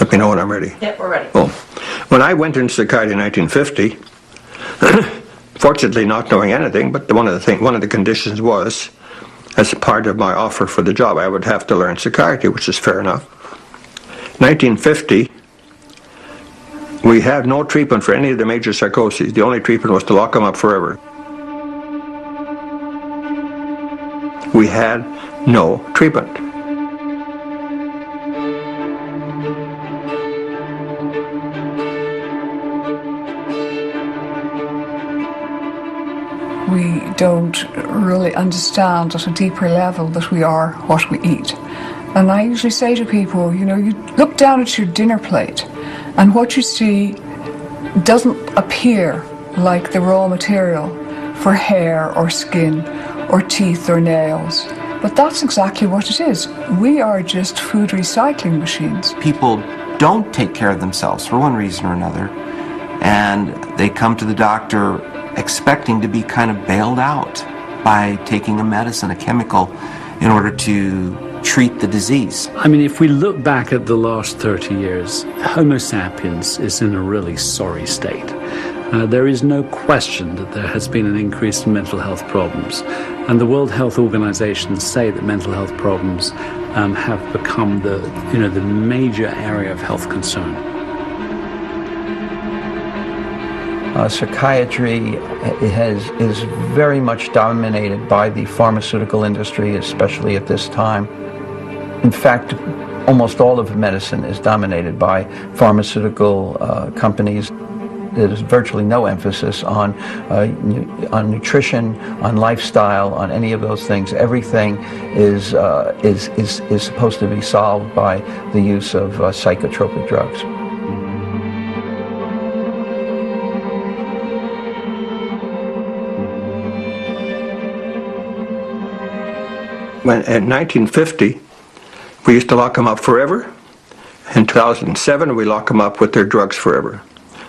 Let me know when I'm ready. Yeah, we're ready. Oh. When I went into psychiatry in 1950, fortunately not knowing anything, but one of the conditions was, as a part of my offer for the job, I would have to learn psychiatry, which is fair enough. 1950, we had no treatment for any of the major psychoses. The only treatment was to lock them up forever. We had no treatment. We don't really understand at a deeper level that we are what we eat. And I usually say to people, you know, you look down at your dinner plate and what you see doesn't appear like the raw material for hair or skin or teeth or nails. But that's exactly what it is. We are just food recycling machines. People don't take care of themselves for one reason or another, and they come to the doctor expecting to be kind of bailed out by taking a medicine, a chemical, in order to treat the disease. I mean, if we look back at the last 30 years, Homo sapiens is in a really sorry state. There is no question that there has been an increase in mental health problems. And the World Health Organization say that mental health problems have become the major area of health concern. Psychiatry is very much dominated by the pharmaceutical industry, especially at this time. In fact, almost all of medicine is dominated by pharmaceutical companies. There's virtually no emphasis on nutrition, on lifestyle, on any of those things. Everything is supposed to be solved by the use of psychotropic drugs. When in 1950, we used to lock them up forever. In 2007, we lock them up with their drugs forever.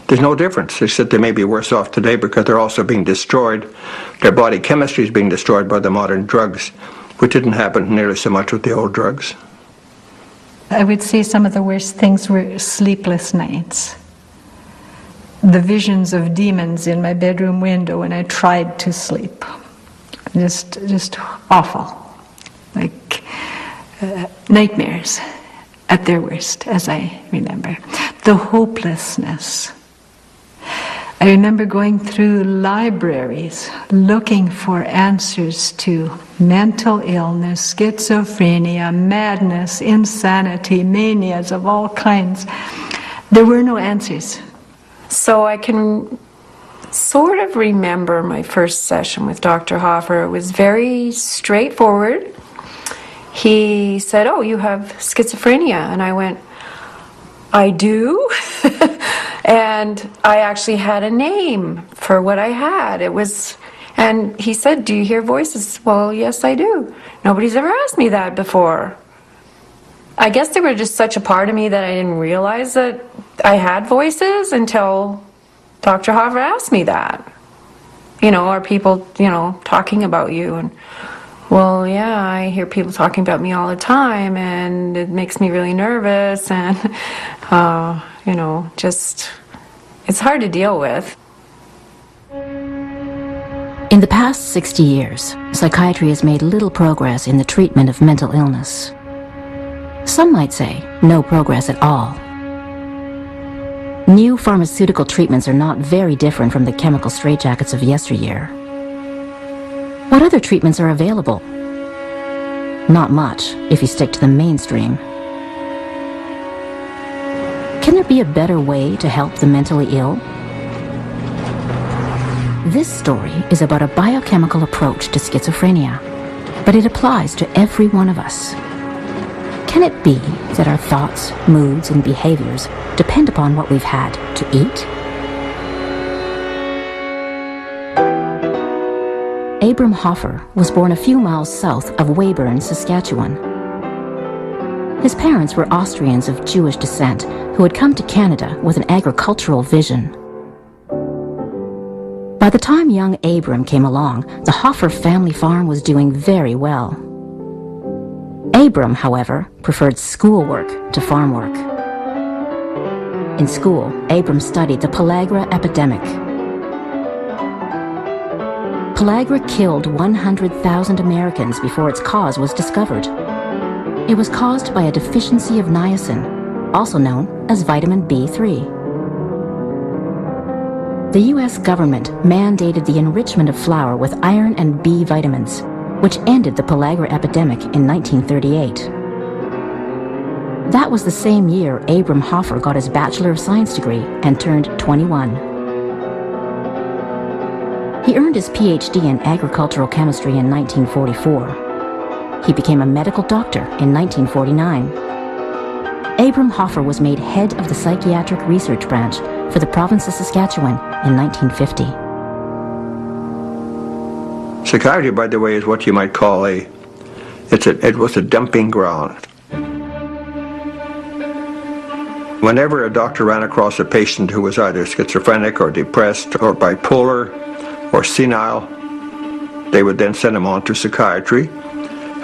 There's no difference, except they may be worse off today because they're also being destroyed. Their body chemistry is being destroyed by the modern drugs, which didn't happen nearly so much with the old drugs. I would say some of the worst things were sleepless nights. The visions of demons in my bedroom window when I tried to sleep. Just awful. Like nightmares at their worst, as I remember. The hopelessness. I remember going through libraries looking for answers to mental illness, schizophrenia, madness, insanity, manias of all kinds. There were no answers. So I can sort of remember my first session with Dr. Hoffer. It was very straightforward. He said, "Oh, you have schizophrenia." And I went, "I do?" And I actually had a name for what I had. And he said, "Do you hear voices?" "Well, yes, I do." Nobody's ever asked me that before. I guess they were just such a part of me that I didn't realize that I had voices until Dr. Hoffer asked me that. Are people, talking about you? And, well, yeah, I hear people talking about me all the time, and it makes me really nervous, and, it's hard to deal with. In the past 60 years, psychiatry has made little progress in the treatment of mental illness. Some might say no progress at all. New pharmaceutical treatments are not very different from the chemical straitjackets of yesteryear. What other treatments are available? Not much, if you stick to the mainstream. Can there be a better way to help the mentally ill? This story is about a biochemical approach to schizophrenia, but it applies to every one of us. Can it be that our thoughts, moods, and behaviors depend upon what we've had to eat? Abram Hoffer was born a few miles south of Weyburn, Saskatchewan. His parents were Austrians of Jewish descent who had come to Canada with an agricultural vision. By the time young Abram came along, the Hoffer family farm was doing very well. Abram, however, preferred schoolwork to farm work. In school, Abram studied the pellagra epidemic. Pellagra killed 100,000 Americans before its cause was discovered. It was caused by a deficiency of niacin, also known as vitamin B3. The U.S. government mandated the enrichment of flour with iron and B vitamins, which ended the pellagra epidemic in 1938. That was the same year Abram Hoffer got his Bachelor of Science degree and turned 21. He earned his PhD in agricultural chemistry in 1944. He became a medical doctor in 1949. Abram Hoffer was made head of the psychiatric research branch for the province of Saskatchewan in 1950. Psychiatry, by the way, is what you might call it was a dumping ground. Whenever a doctor ran across a patient who was either schizophrenic or depressed or bipolar or senile, they would then send him on to psychiatry,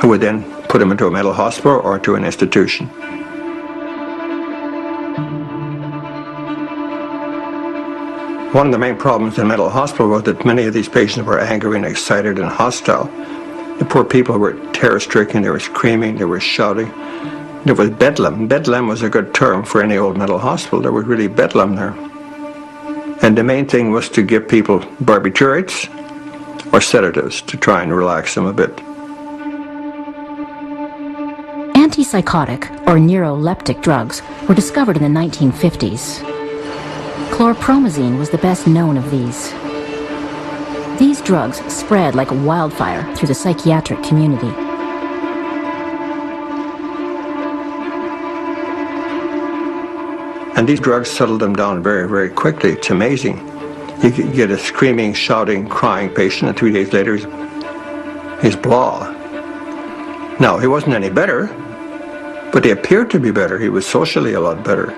who would then put him into a mental hospital or to an institution. One of the main problems in mental hospital was that many of these patients were angry and excited and hostile. The poor people were terror-stricken, they were screaming, they were shouting. There was bedlam. Bedlam was a good term for any old mental hospital. There was really bedlam there. And the main thing was to give people barbiturates or sedatives to try and relax them a bit. Antipsychotic or neuroleptic drugs were discovered in the 1950s. Chlorpromazine was the best known of these. These drugs spread like wildfire through the psychiatric community. And these drugs settled them down very, very quickly. It's amazing. You could get a screaming, shouting, crying patient, and 3 days later he's blah. Now, he wasn't any better, but he appeared to be better. He was socially a lot better.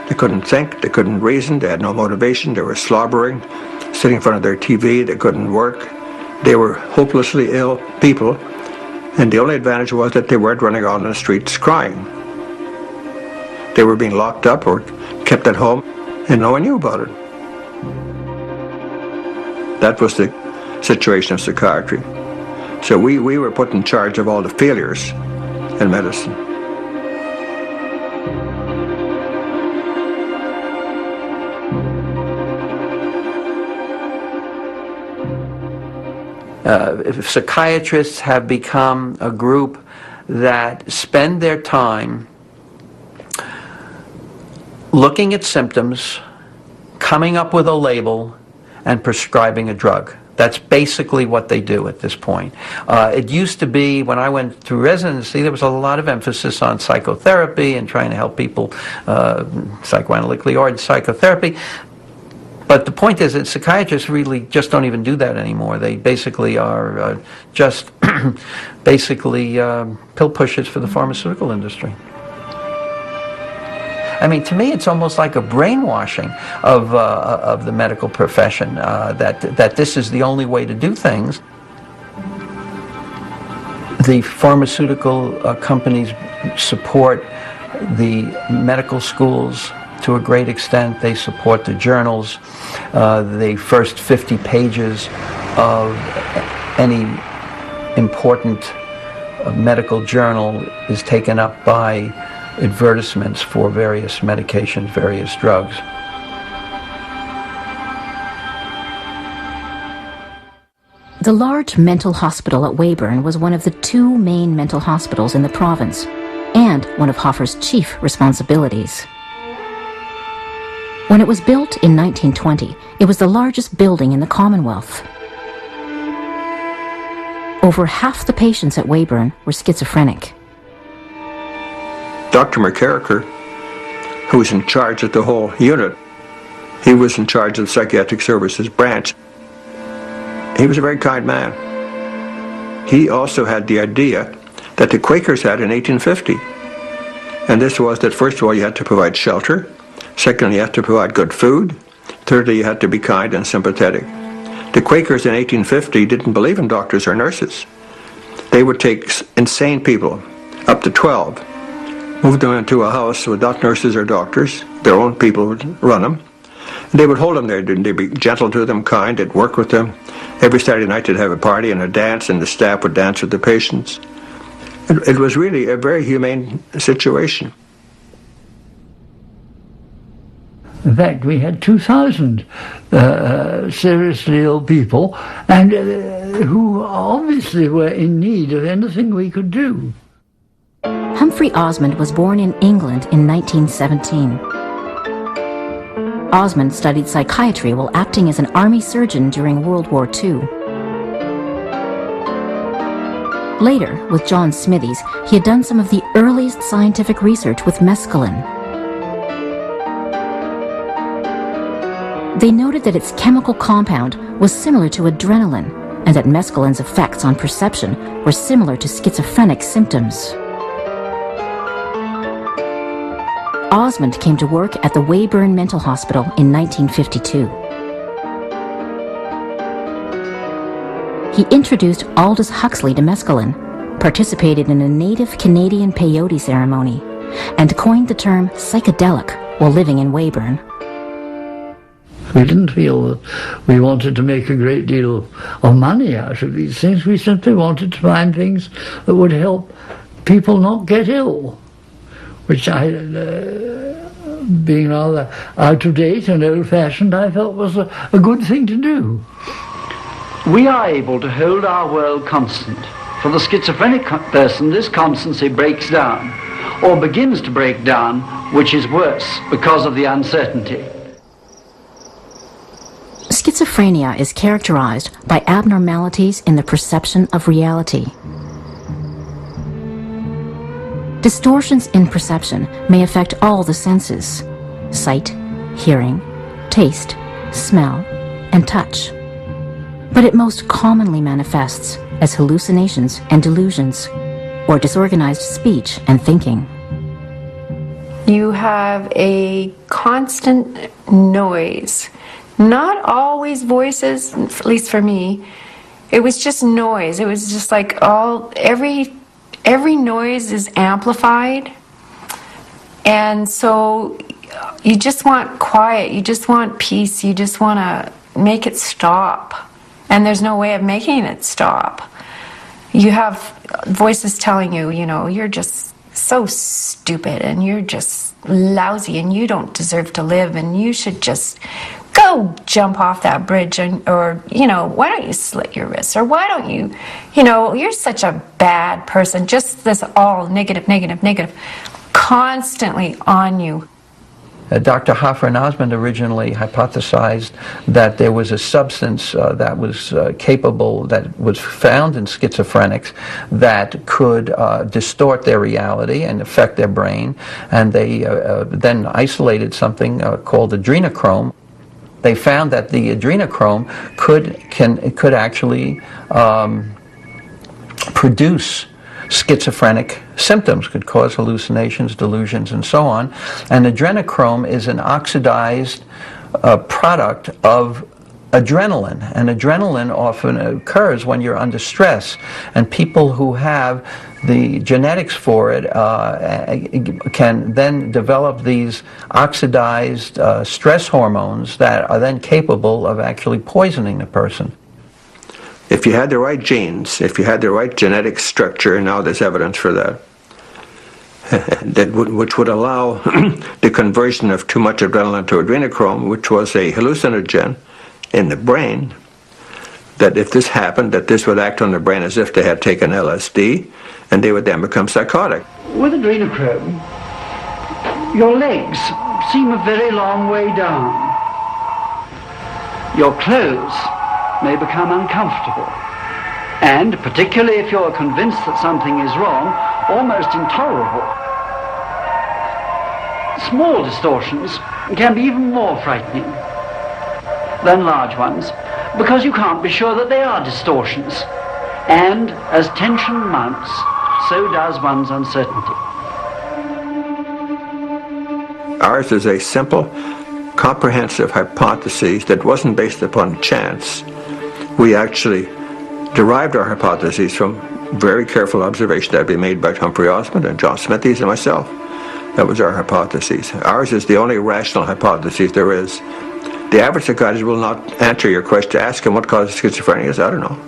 They couldn't think, they couldn't reason, they had no motivation, they were slobbering, sitting in front of their TV, they couldn't work. They were hopelessly ill people, and the only advantage was that they weren't running out on the streets crying. They were being locked up or kept at home, and no one knew about it. That was the situation of psychiatry. So we were put in charge of all the failures in medicine. Psychiatrists have become a group that spend their time looking at symptoms, coming up with a label, and prescribing a drug. That's basically what they do at this point. It used to be, when I went through residency, there was a lot of emphasis on psychotherapy and trying to help people, psychoanalytically ordered psychotherapy. But the point is that psychiatrists really just don't even do that anymore. They basically are just basically pill pushers for the pharmaceutical industry. I mean, to me, it's almost like a brainwashing of the medical profession, that this is the only way to do things. The pharmaceutical companies support the medical schools to a great extent. They support the journals. The first 50 pages of any important medical journal is taken up by advertisements for various medications, various drugs. The large mental hospital at Weyburn was one of the two main mental hospitals in the province, and one of Hoffer's chief responsibilities. When it was built in 1920, it was the largest building in the Commonwealth. Over half the patients at Weyburn were schizophrenic. Dr. McCarricker, who was in charge of the whole unit, he was in charge of the psychiatric services branch. He was a very kind man. He also had the idea that the Quakers had in 1850. And this was that, first of all, you had to provide shelter. Secondly, you had to provide good food. Thirdly, you had to be kind and sympathetic. The Quakers in 1850 didn't believe in doctors or nurses. They would take insane people, up to 12, moved them into a house without nurses or doctors. Their own people would run them. And they would hold them there. They'd be gentle to them, kind, they'd work with them. Every Saturday night they'd have a party and a dance, and the staff would dance with the patients. It was really a very humane situation. In fact, we had 2,000 seriously ill people, and who obviously were in need of anything we could do. Humphrey Osmond was born in England in 1917. Osmond studied psychiatry while acting as an army surgeon during World War II. Later, with John Smithies, he had done some of the earliest scientific research with mescaline. They noted that its chemical compound was similar to adrenaline, and that mescaline's effects on perception were similar to schizophrenic symptoms. Osmond came to work at the Weyburn Mental Hospital in 1952. He introduced Aldous Huxley to mescaline, participated in a native Canadian peyote ceremony, and coined the term psychedelic while living in Weyburn. We didn't feel that we wanted to make a great deal of money out of these things. We simply wanted to find things that would help people not get ill, which I, being rather out of date and old-fashioned, I felt was a good thing to do. We are able to hold our world constant. For the schizophrenic person, this constancy breaks down, or begins to break down, which is worse because of the uncertainty. Schizophrenia is characterized by abnormalities in the perception of reality. Distortions in perception may affect all the senses: sight, hearing, taste, smell, and touch. But it most commonly manifests as hallucinations and delusions, or disorganized speech and thinking. You have a constant noise. Not always voices, at least for me. It was just noise. It was just like every noise is amplified. And so you just want quiet, you just want peace, you just want to make it stop. And there's no way of making it stop. You have voices telling you, you know, you're just so stupid and you're just lousy and you don't deserve to live and you should just go jump off that bridge, or, you know, why don't you slit your wrists, or why don't you, you know, you're such a bad person. Just this all negative, negative, negative, constantly on you. Dr. Hoffer and Osmond originally hypothesized that there was a substance that was capable, that was found in schizophrenics, that could distort their reality and affect their brain, and they then isolated something called adrenochrome. They found that the adrenochrome could actually produce schizophrenic symptoms, could cause hallucinations, delusions, and so on. And adrenochrome is an oxidized product of adrenaline, and adrenaline often occurs when you're under stress, and people who have the genetics for it can then develop these oxidized stress hormones that are then capable of actually poisoning the person. If you had the right genes, if you had the right genetic structure, and now there's evidence for that, which would allow the conversion of too much adrenaline to adrenochrome, which was a hallucinogen in the brain, that if this happened, that this would act on the brain as if they had taken LSD, and they would then become psychotic. With adrenochrome, your legs seem a very long way down. Your clothes may become uncomfortable, and particularly if you're convinced that something is wrong, almost intolerable. Small distortions can be even more frightening than large ones, because you can't be sure that they are distortions. And as tension mounts, so does one's uncertainty. Ours is a simple, comprehensive hypothesis that wasn't based upon chance. We actually derived our hypotheses from very careful observation that had been made by Humphrey Osmond and John Smithies and myself. That was our hypothesis. Ours is the only rational hypothesis there is. The average psychiatrist will not answer your question. Ask him what causes schizophrenia is. I don't know.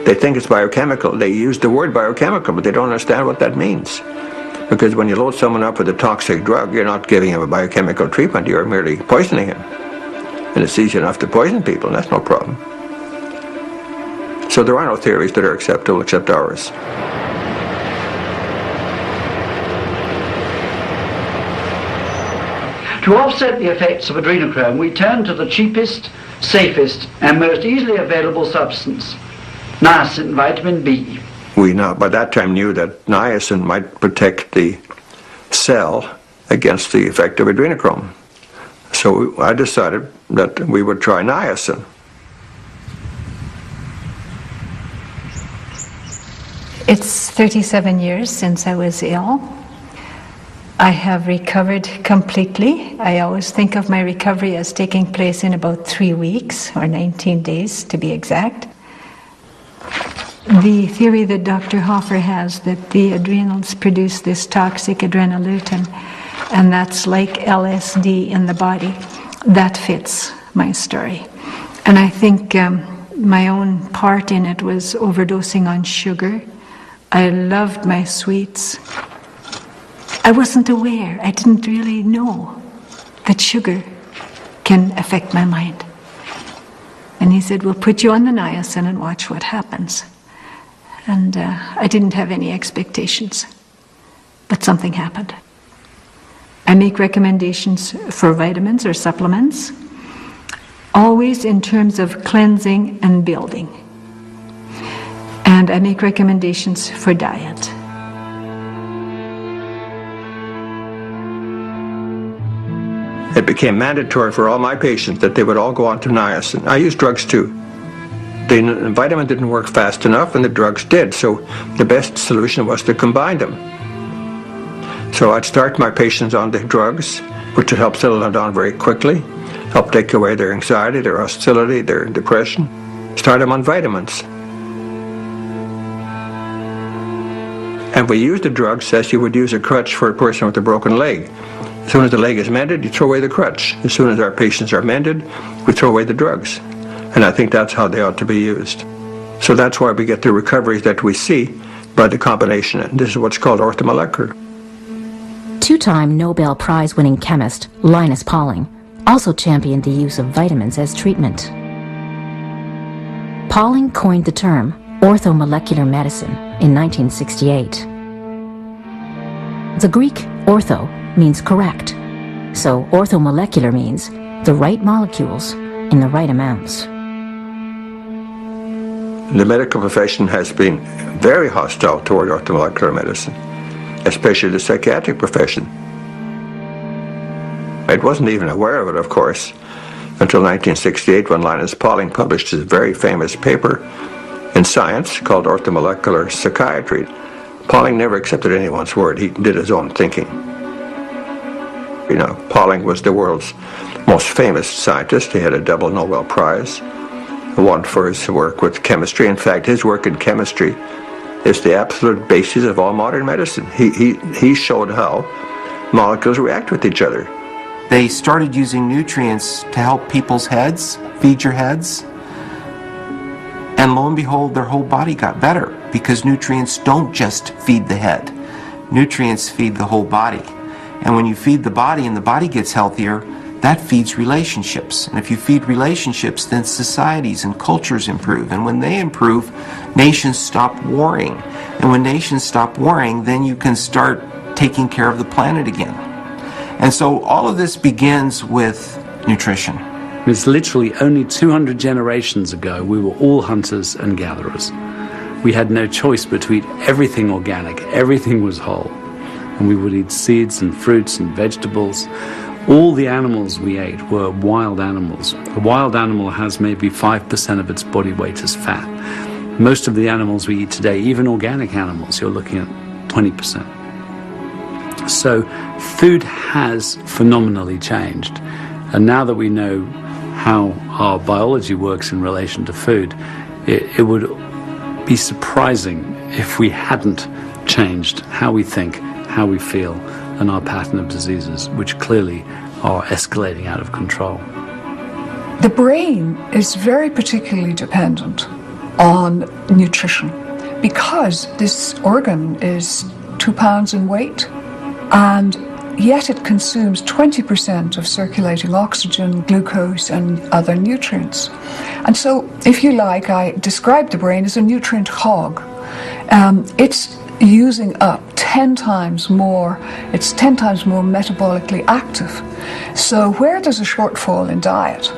They think it's biochemical. They use the word biochemical, but they don't understand what that means. Because when you load someone up with a toxic drug, you're not giving him a biochemical treatment, you're merely poisoning him. And it's easy enough to poison people, and that's no problem. So there are no theories that are acceptable except ours. To offset the effects of adrenochrome, we turn to the cheapest, safest, and most easily available substance, niacin, vitamin B. We now, by that time, knew that niacin might protect the cell against the effect of adrenochrome. So I decided that we would try niacin. It's 37 years since I was ill. I have recovered completely. I always think of my recovery as taking place in about 3 weeks, or 19 days to be exact. The theory that Dr. Hoffer has that the adrenals produce this toxic adrenoleutin, and that's like LSD in the body, that fits my story. And I think my own part in it was overdosing on sugar. I loved my sweets. I wasn't aware, I didn't really know that sugar can affect my mind. And he said, we'll put you on the niacin and watch what happens. And I didn't have any expectations, but something happened. I make recommendations for vitamins or supplements, always in terms of cleansing and building. And I make recommendations for diet. It became mandatory for all my patients that they would all go on to niacin. I use drugs too. The vitamin didn't work fast enough and the drugs did, so the best solution was to combine them. So I'd start my patients on the drugs, which would help settle them down very quickly, help take away their anxiety, their hostility, their depression. Start them on vitamins. And we used the drugs as you would use a crutch for a person with a broken leg. As soon as the leg is mended, you throw away the crutch. As soon as our patients are mended, we throw away the drugs. And I think that's how they ought to be used. So that's why we get the recoveries that we see by the combination. And this is what's called orthomolecular. Two-time Nobel Prize-winning chemist Linus Pauling also championed the use of vitamins as treatment. Pauling coined the term orthomolecular medicine in 1968. The Greek ortho means correct, so orthomolecular means the right molecules in the right amounts. The medical profession has been very hostile toward orthomolecular medicine, especially the psychiatric profession. It wasn't even aware of it, of course, until 1968 when Linus Pauling published his very famous paper in Science called Orthomolecular Psychiatry. Pauling never accepted anyone's word. He did his own thinking. You know, Pauling was the world's most famous scientist. He had a double Nobel Prize, one for his work with chemistry. In fact, his work in chemistry is the absolute basis of all modern medicine. He showed how molecules react with each other. They started using nutrients to help people's heads, feed your heads, and lo and behold, their whole body got better because nutrients don't just feed the head. Nutrients feed the whole body. And when you feed the body and the body gets healthier, that feeds relationships. And if you feed relationships, then societies and cultures improve. And when they improve, nations stop warring. And when nations stop warring, then you can start taking care of the planet again. And so all of this begins with nutrition. It's literally only 200 generations ago we were all hunters and gatherers. We had no choice but to eat everything organic, everything was whole. And we would eat seeds and fruits and vegetables. All the animals we ate were wild animals. A wild animal has maybe 5% of its body weight as fat. Most of the animals we eat today, even organic animals, you're looking at 20%. So food has phenomenally changed. And now that we know how our biology works in relation to food, it would be surprising if we hadn't changed how we think, how we feel, and our pattern of diseases, which clearly are escalating out of control. The brain is very particularly dependent on nutrition because this organ is 2 pounds in weight, and yet it consumes 20% of circulating oxygen, glucose, and other nutrients. And so, if you like, I describe the brain as a nutrient hog. It's using up 10 times more, it's 10 times more metabolically active. So where there's a shortfall in diet,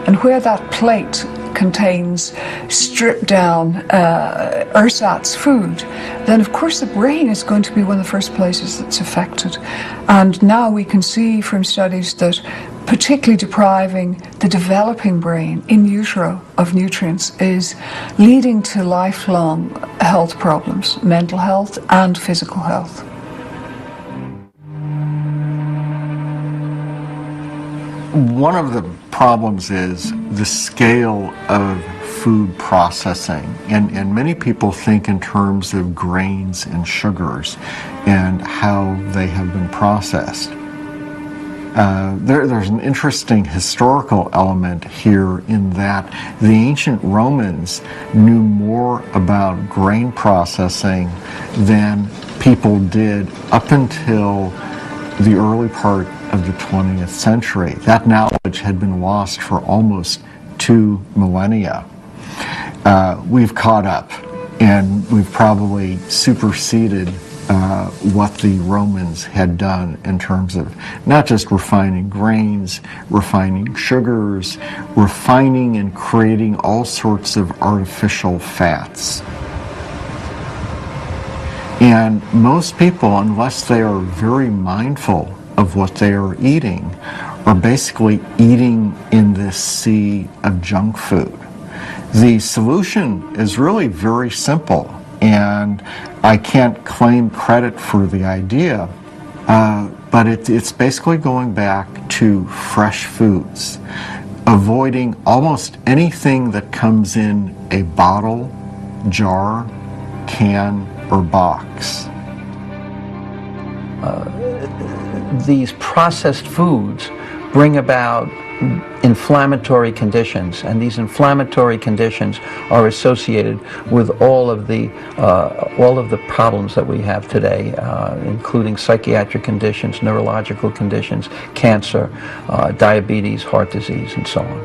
and where that plate contains stripped down ersatz food, then of course the brain is going to be one of the first places that's affected. And now we can see from studies that particularly depriving the developing brain in utero of nutrients is leading to lifelong health problems, mental health and physical health. One of the problems is the scale of food processing, and many people think in terms of grains and sugars and how they have been processed. There's an interesting historical element here in that the ancient Romans knew more about grain processing than people did up until the early part of the 20th century. That knowledge had been lost for almost 2 millennia. We've caught up, and we've probably superseded what the Romans had done in terms of not just refining grains, refining sugars, refining and creating all sorts of artificial fats. And most people, unless they are very mindful of what they are eating, are basically eating in this sea of junk food. The solution is really very simple, and I can't claim credit for the idea, but it's basically going back to fresh foods, avoiding almost anything that comes in a bottle, jar, can, or box. These processed foods bring about inflammatory conditions, and these inflammatory conditions are associated with all of the problems that we have today, including psychiatric conditions, neurological conditions, cancer, diabetes, heart disease, and so on.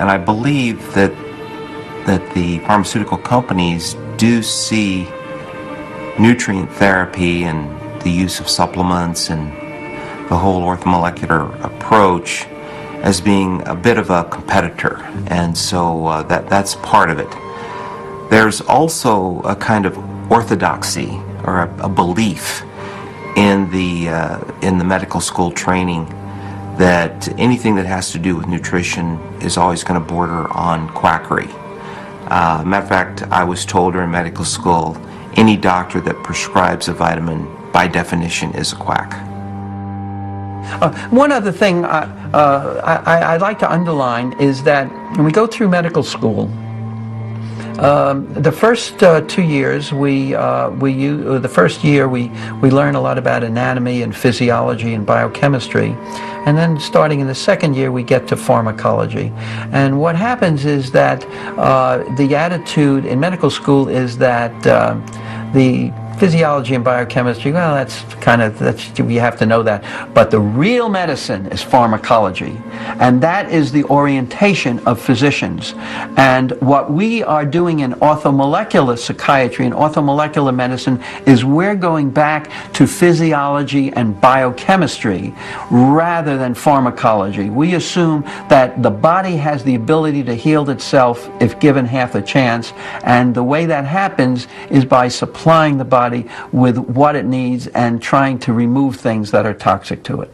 And I believe that the pharmaceutical companies do see nutrient therapy and the use of supplements and the whole orthomolecular approach as being a bit of a competitor, and so that's part of it. There's also a kind of orthodoxy or a belief in the medical school training that anything that has to do with nutrition is always going to border on quackery. Matter of fact, I was told during medical school, any doctor that prescribes a vitamin, by definition, is a quack. One other thing I'd like to underline is that when we go through medical school, the first 2 years the first year we learn a lot about anatomy and physiology and biochemistry, and then starting in the second year we get to pharmacology. And what happens is that the attitude in medical school is that the physiology and biochemistry, well, that's we have to know that. But the real medicine is pharmacology, and that is the orientation of physicians. And what we are doing in orthomolecular psychiatry and orthomolecular medicine is we're going back to physiology and biochemistry rather than pharmacology. We assume that the body has the ability to heal itself if given half a chance, and the way that happens is by supplying the body with what it needs and trying to remove things that are toxic to it.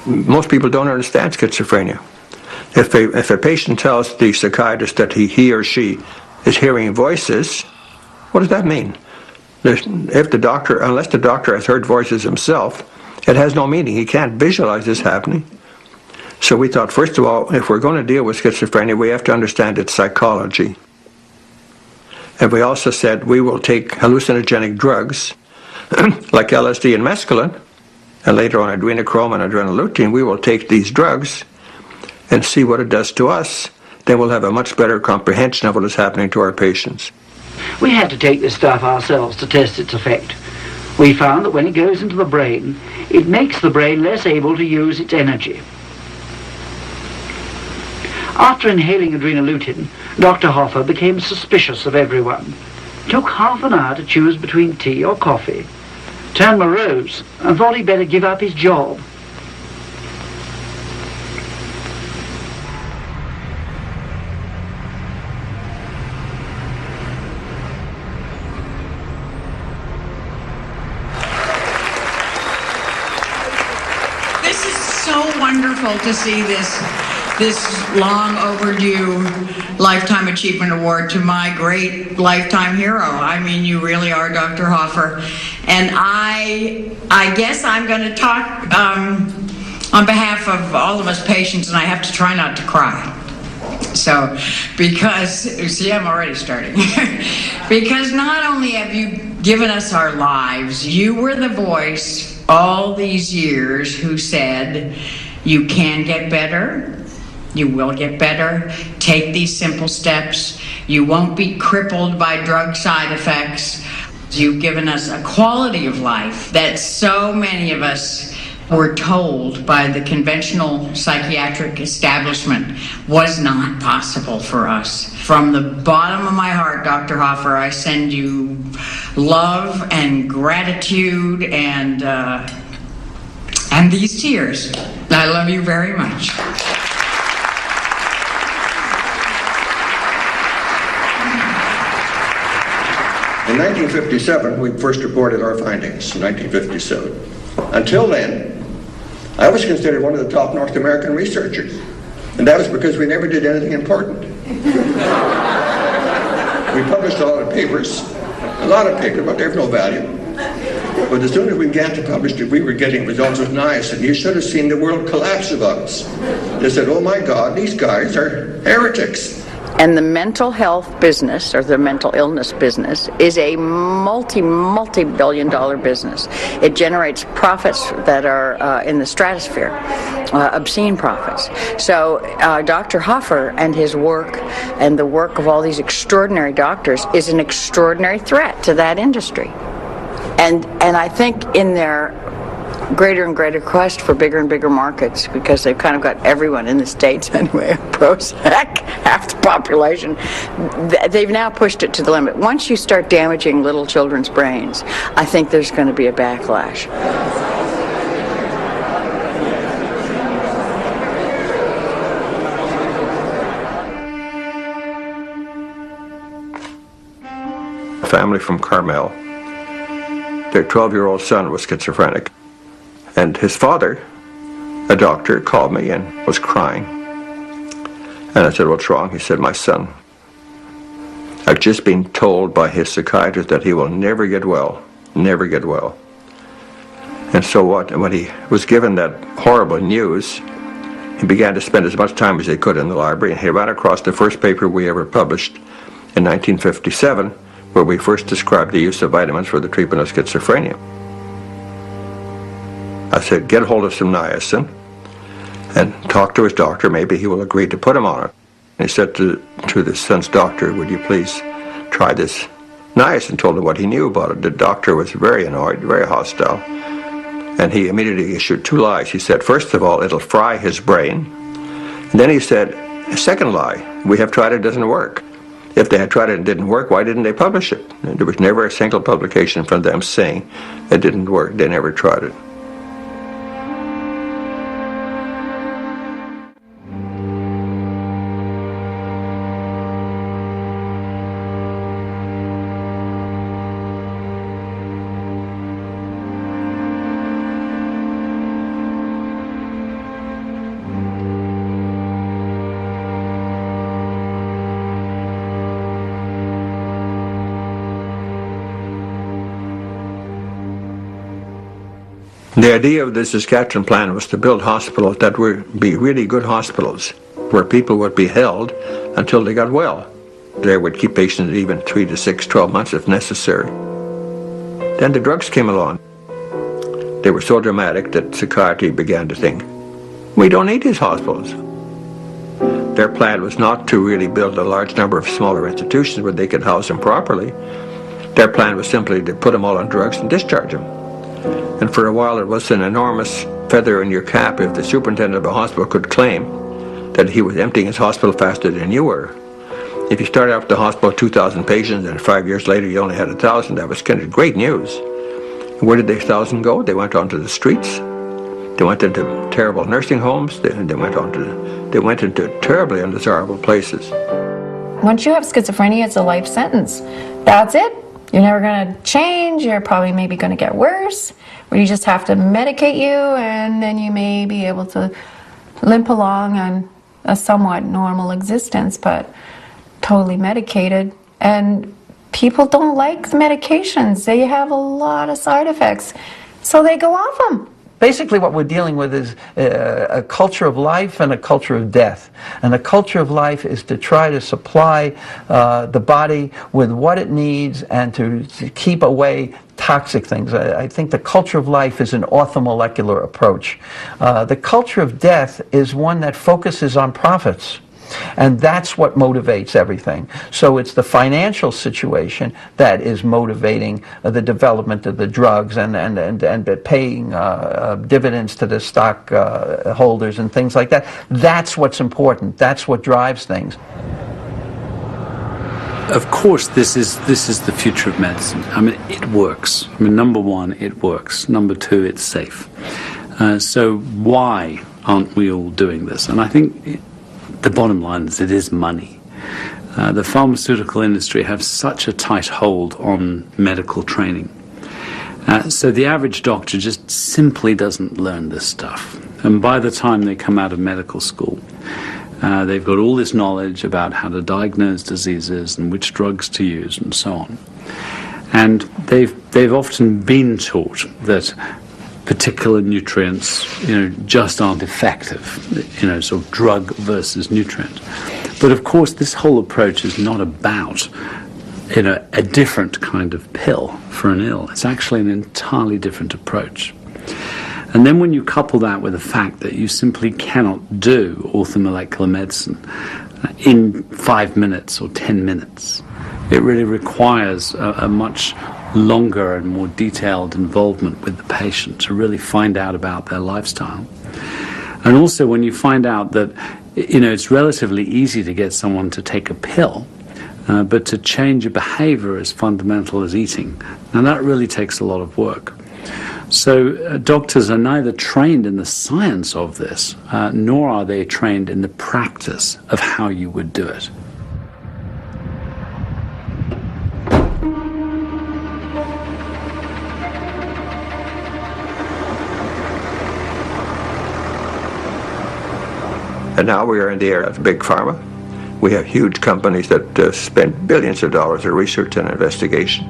most people don't understand schizophrenia. If a patient tells the psychiatrist that he or she is hearing voices, what does that mean? Unless the doctor has heard voices himself, it has no meaning. He can't visualize this happening. So we thought, first of all, if we're going to deal with schizophrenia, we have to understand its psychology. And we also said we will take hallucinogenic drugs like LSD and mescaline, and later on adrenochrome and adrenoleukin. We will take these drugs and see what it does to us. Then we'll have a much better comprehension of what is happening to our patients. We had to take this stuff ourselves to test its effect. We found that when it goes into the brain, it makes the brain less able to use its energy. After inhaling adrenoleukin, Dr. Hoffer became suspicious of everyone. It took half an hour to choose between tea or coffee, turned morose, and thought he'd better give up his job. This is so wonderful to see this long overdue Lifetime Achievement Award to my great lifetime hero. I mean, you really are Dr. Hoffer. And I guess I'm going to talk on behalf of all of us patients, and I have to try not to cry. So, because, see, I'm already starting. Because not only have you given us our lives, you were the voice all these years who said, you can get better. You will get better. Take these simple steps. You won't be crippled by drug side effects. You've given us a quality of life that so many of us were told by the conventional psychiatric establishment was not possible for us. From the bottom of my heart, Dr. Hoffer, I send you love and gratitude and these tears. I love you very much. In 1957, we first reported our findings, in 1957. Until then, I was considered one of the top North American researchers, and that was because we never did anything important. We published a lot of papers, but they have no value. But as soon as we began to publish that we were getting results with niacin, you should have seen the world collapse about us. They said, oh my God, these guys are heretics. And the mental health business, or the mental illness business, is a multi-billion-dollar business. It generates profits that are in the stratosphere, obscene profits. So Dr. Hoffer and his work, and the work of all these extraordinary doctors, is an extraordinary threat to that industry. And I think in their greater and greater quest for bigger and bigger markets, because they've kind of got everyone in the States anyway, Prozac, half the population, they've now pushed it to the limit. Once you start damaging little children's brains, I think there's going to be a backlash. A family from Carmel, their 12-year-old son was schizophrenic. And his father, a doctor, called me and was crying. And I said, what's wrong? He said, my son, I've just been told by his psychiatrist that he will never get well, never get well. And so when he was given that horrible news, he began to spend as much time as he could in the library, and he ran across the first paper we ever published in 1957, where we first described the use of vitamins for the treatment of schizophrenia. I said, get hold of some niacin and talk to his doctor. Maybe he will agree to put him on it. And he said to the son's doctor, would you please try this niacin? Told him what he knew about it. The doctor was very annoyed, very hostile. And he immediately issued two lies. He said, first of all, it'll fry his brain. And then he said, a second lie, we have tried it, it doesn't work. If they had tried it and it didn't work, why didn't they publish it? And there was never a single publication from them saying it didn't work. They never tried it. The idea of the Saskatchewan plan was to build hospitals that would be really good hospitals, where people would be held until they got well. They would keep patients even 3 to 6, 12 months if necessary. Then the drugs came along. They were so dramatic that psychiatry began to think, we don't need these hospitals. Their plan was not to really build a large number of smaller institutions where they could house them properly. Their plan was simply to put them all on drugs and discharge them. And for a while it was an enormous feather in your cap if the superintendent of a hospital could claim that he was emptying his hospital faster than you were. If you started out with the hospital with 2,000 patients and 5 years later you only had 1,000, that was kind of great news. And where did the 1,000 go? They went onto the streets. They went into terrible nursing homes. They went into terribly undesirable places. Once you have schizophrenia, it's a life sentence. That's it. You're never going to change. You're probably maybe going to get worse. Or you just have to medicate you, and then you may be able to limp along on a somewhat normal existence, but totally medicated. And people don't like the medications. They have a lot of side effects, so they go off them. Basically what we're dealing with is a culture of life and a culture of death. And the culture of life is to try to supply the body with what it needs and to keep away toxic things. I think the culture of life is an orthomolecular approach. The culture of death is one that focuses on profits. And that's what motivates everything. So it's the financial situation that is motivating the development of the drugs and paying dividends to the stock holders and things like that. That's what's important. That's what drives things. Of course, this is the future of medicine. I mean, it works. I mean, number one, it works. Number two, it's safe. So why aren't we all doing this? And I think the bottom line is it is money. The pharmaceutical industry has such a tight hold on medical training. So the average doctor just simply doesn't learn this stuff. And by the time they come out of medical school, they've got all this knowledge about how to diagnose diseases and which drugs to use and so on. And they've often been taught that particular nutrients, just aren't effective, sort of drug versus nutrient. But of course, this whole approach is not about, a different kind of pill for an ill. It's actually an entirely different approach. And then when you couple that with the fact that you simply cannot do orthomolecular medicine in 5 minutes or 10 minutes, it really requires a much longer and more detailed involvement with the patient to really find out about their lifestyle. And also when you find out that, it's relatively easy to get someone to take a pill, but to change a behavior as fundamental as eating, now that really takes a lot of work. So doctors are neither trained in the science of this, nor are they trained in the practice of how you would do it. And now we are in the era of big pharma. We have huge companies that spend billions of dollars on research and investigation.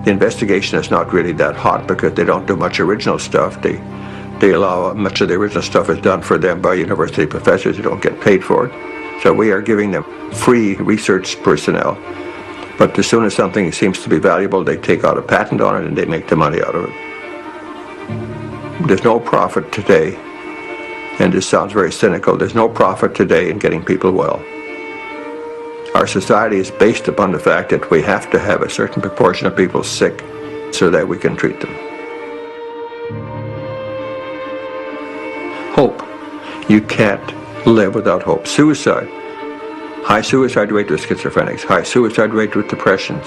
The investigation is not really that hot because they don't do much original stuff. They allow much of the original stuff is done for them by university professors who don't get paid for it. So we are giving them free research personnel. But as soon as something seems to be valuable, they take out a patent on it and they make the money out of it. There's no profit today, and this sounds very cynical, there's no profit today in getting people well. Our society is based upon the fact that we have to have a certain proportion of people sick so that we can treat them. Hope. You can't live without hope. Suicide. High suicide rate with schizophrenics. High suicide rate with depressions.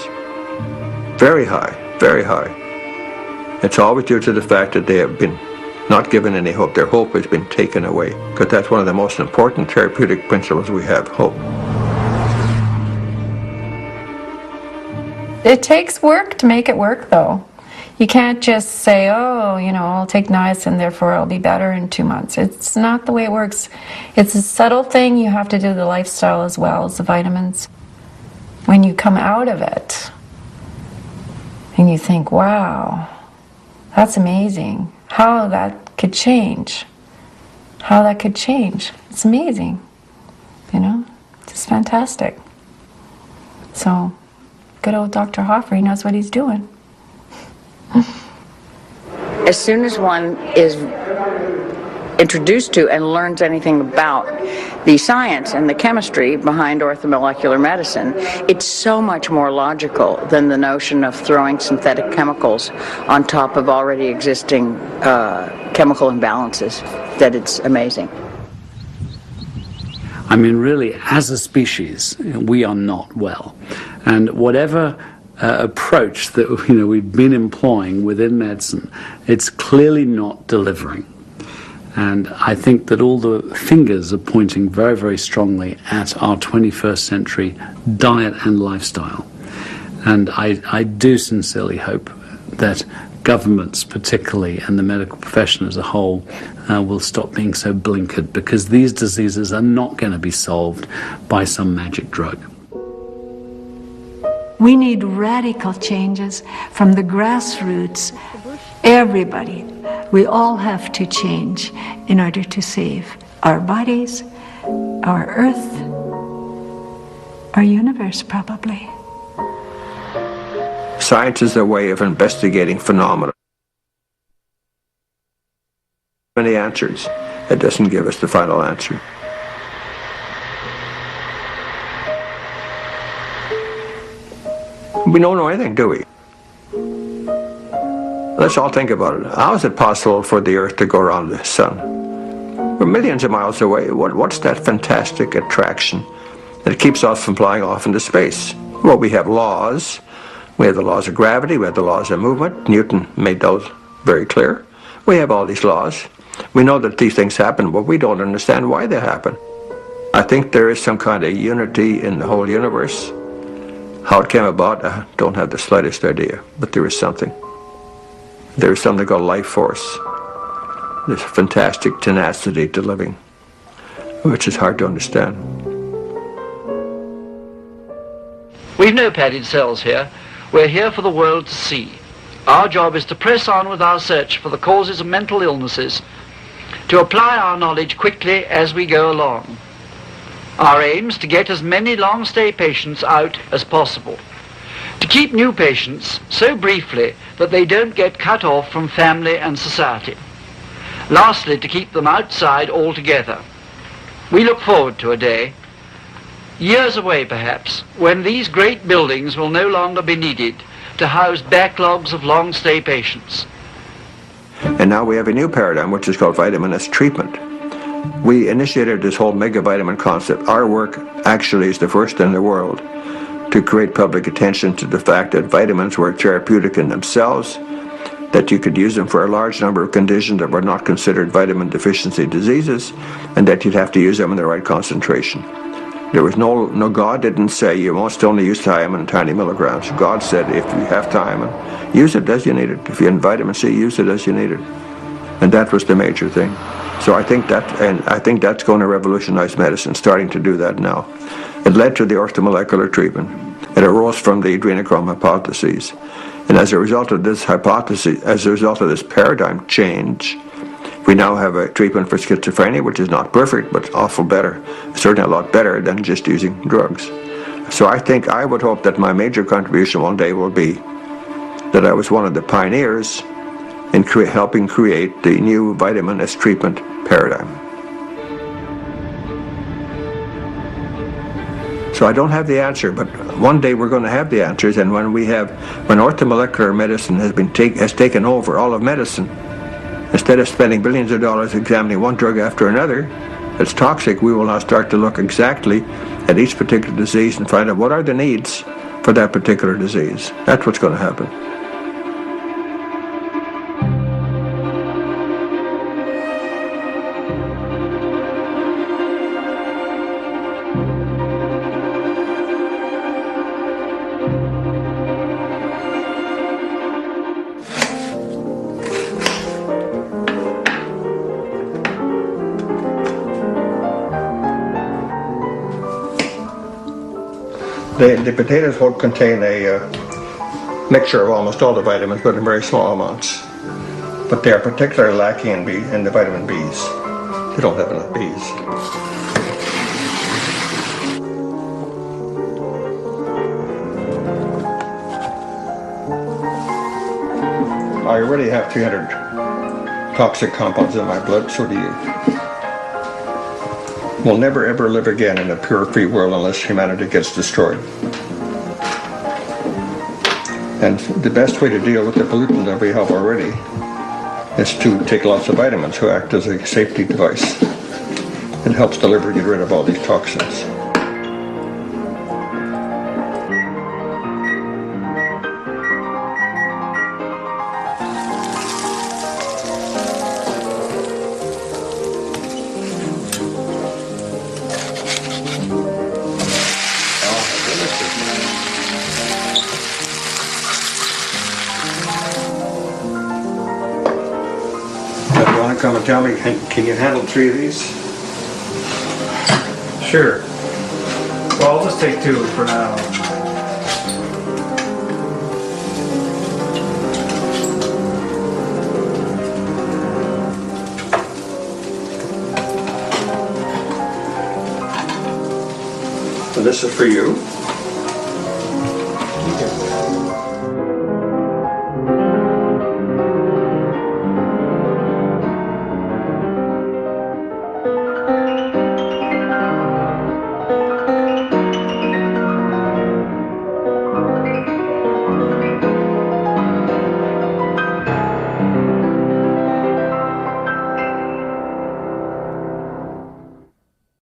Very high, very high. It's always due to the fact that they have been not given any hope. Their hope has been taken away, because that's one of the most important therapeutic principles we have, hope. It takes work to make it work, though. You can't just say, oh, I'll take niacin, therefore I'll be better in 2 months. It's not the way it works. It's a subtle thing. You have to do the lifestyle as well as the vitamins. When you come out of it, and you think, wow, that's amazing. how that could change. How that could change. It's amazing. You know? It's fantastic. So, good old Dr. Hoffer, he knows what he's doing. As soon as one is introduced to and learns anything about the science and the chemistry behind orthomolecular medicine, it's so much more logical than the notion of throwing synthetic chemicals on top of already existing chemical imbalances, that it's amazing. I mean, really, as a species, we are not well. And whatever approach that we've been employing within medicine, it's clearly not delivering. And I think that all the fingers are pointing very, very strongly at our 21st century diet and lifestyle. And I do sincerely hope that governments particularly and the medical profession as a whole will stop being so blinkered, because these diseases are not going to be solved by some magic drug. We need radical changes from the grassroots. Everybody, we all have to change in order to save our bodies, our earth, our universe probably. Science is a way of investigating phenomena. Many answers. It doesn't give us the final answer. We don't know anything, do we? Let's all think about it. How is it possible for the Earth to go around the Sun? We're millions of miles away. What's that fantastic attraction that keeps us from flying off into space? Well, we have laws. We have the laws of gravity. We have the laws of movement. Newton made those very clear. We have all these laws. We know that these things happen, but we don't understand why they happen. I think there is some kind of unity in the whole universe. How it came about, I don't have the slightest idea, but there is something. There is something called life force. This fantastic tenacity to living, which is hard to understand. We've no padded cells here. We're here for the world to see. Our job is to press on with our search for the causes of mental illnesses, to apply our knowledge quickly as we go along. Our aim is to get as many long-stay patients out as possible, to keep new patients so briefly that they don't get cut off from family and society. Lastly, to keep them outside altogether. We look forward to a day, years away perhaps, when these great buildings will no longer be needed to house backlogs of long-stay patients. And now we have a new paradigm, which is called vitamin S treatment. We initiated this whole megavitamin concept. Our work actually is the first in the world to create public attention to the fact that vitamins were therapeutic in themselves, that you could use them for a large number of conditions that were not considered vitamin deficiency diseases, and that you'd have to use them in the right concentration. There was no God didn't say you must only use thiamine in tiny milligrams. God said if you have thiamine, use it as you need it. If you have vitamin C, use it as you need it. And that was the major thing. So I think that's going to revolutionize medicine, starting to do that now. It led to the orthomolecular treatment. It arose from the adrenochrome hypotheses. And as a result of this hypothesis, as a result of this paradigm change, we now have a treatment for schizophrenia, which is not perfect, but awful better, certainly a lot better than just using drugs. So I would hope that my major contribution one day will be that I was one of the pioneers in helping create the new vitamin S treatment paradigm. So I don't have the answer, but one day we're going to have the answers, and when orthomolecular medicine has taken over all of medicine, instead of spending billions of dollars examining one drug after another that's toxic, we will now start to look exactly at each particular disease and find out what are the needs for that particular disease. That's what's going to happen. The potatoes will contain a mixture of almost all the vitamins, but in very small amounts. but they are particularly lacking in the vitamin Bs. They don't have enough Bs. I already have 300 toxic compounds in my blood, so do you. We'll never ever live again in a pure free world unless humanity gets destroyed. And the best way to deal with the pollutant that we have already is to take lots of vitamins who act as a safety device. It helps the liver get rid of all these toxins. Come and tell me, can you handle 3 of these? Sure. Well, I'll just take 2 for now. So this is for you.